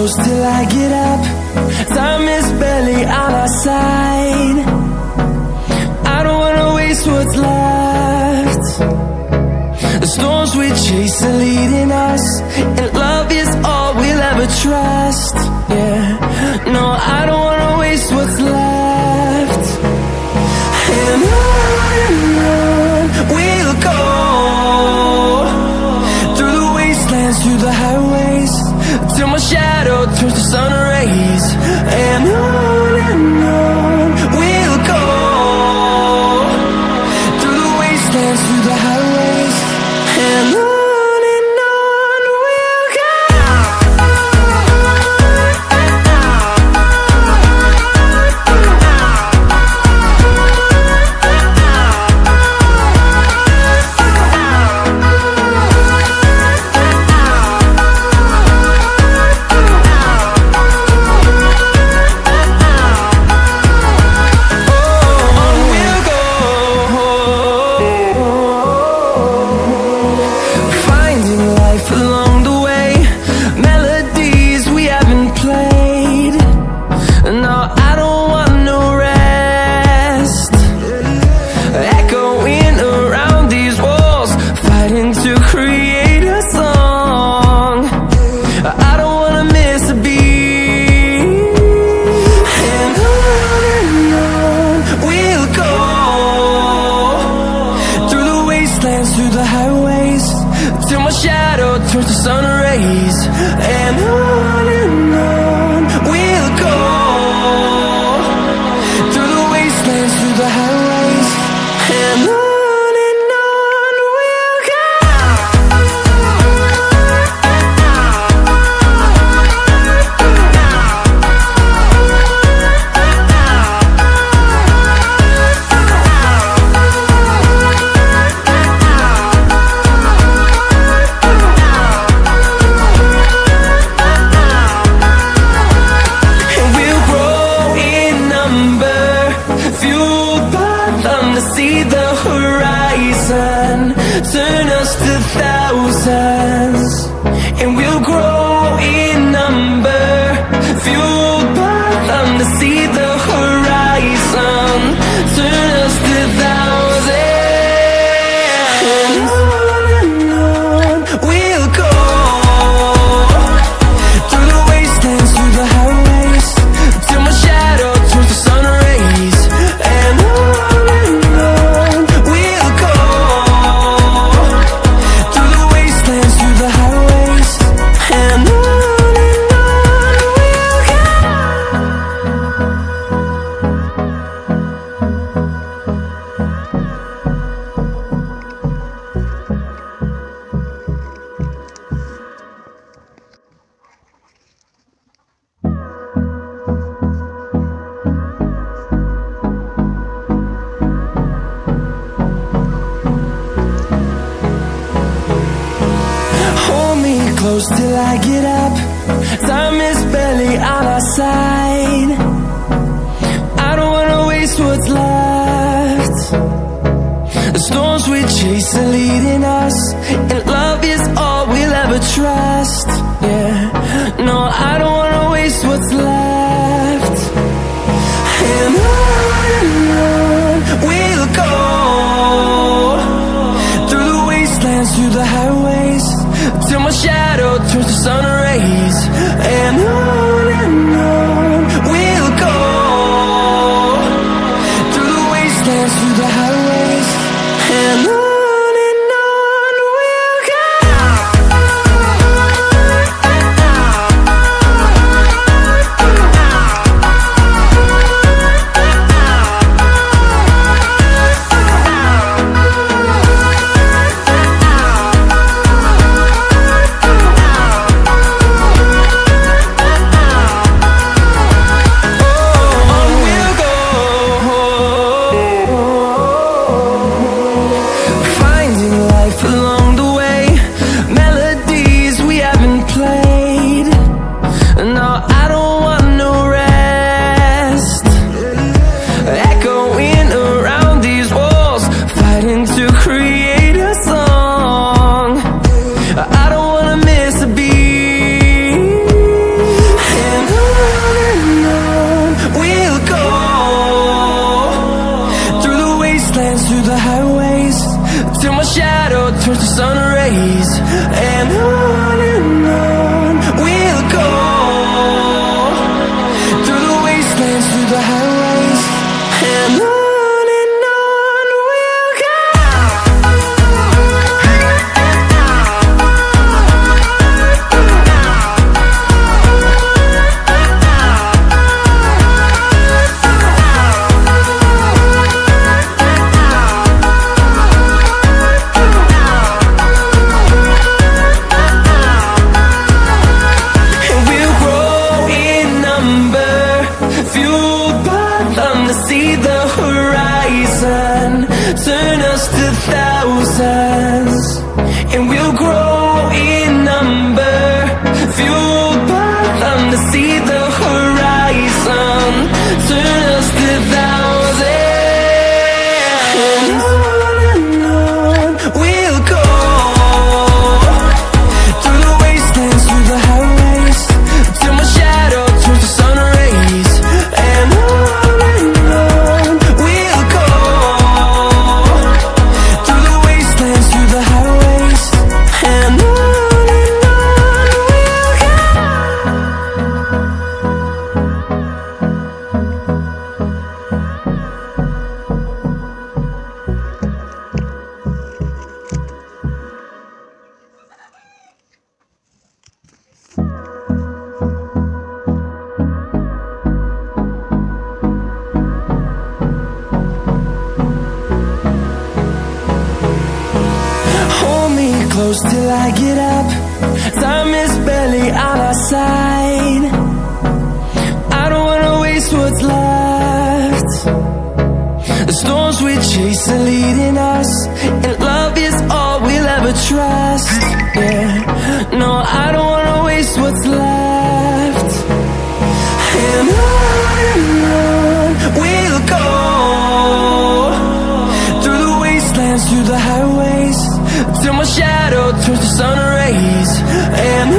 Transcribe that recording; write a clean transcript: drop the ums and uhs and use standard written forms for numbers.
close till I get up. Time is barely on our side. I don't wanna waste what's left. The storms we chase are leading us, and love is all we'll ever trust. Yeah, no, I don't wanna waste what's left. And on we'll go, through the wastelands, through the highways, till my shadow turns to sun rays. And on we'll go, through the wastelands, through the highways, and on we'll go. Through the highways, till my shadow turns to sun rays. And on we'll go, through the wastelands, through the highways, and on we'll go. See the horizon, turn us to thousands, and we'll grow in number, fueled by them. To see the horizon, turn us to thousands, and on we'll go, through the wastelands, through the highways, till my shadow turns to sun rays. And close till I get up. Time is barely on our side. I don't wanna waste what's left. The storms we chase are leading us, and love is all we'll ever trust. Yeah, no, I don't wanna waste what's left. And on we'll go, through the wastelands, through the highways, till my shadow turns to sun rays. And on we'll go, through the wastelands, through the highways, and on we'll go. rays. And on we'll go, through the wastelands, through the highways. And on we'll go. See the horizon, turn us to thousands, and we'll grow in number, fueled by them. To see the horizon, turn us to thousands, and on we'll go, through the wastelands, through the highways, till my shadow turns to sun rays. And close till I get up. Time is barely on our side. I don't wanna waste what's left. The storms we chase are leading us, and love is all we'll ever trust. Yeah, no, I don't wanna waste what's left. And on we'll go, through the wastelands, through the highways, till my shadow turns to sun rays. And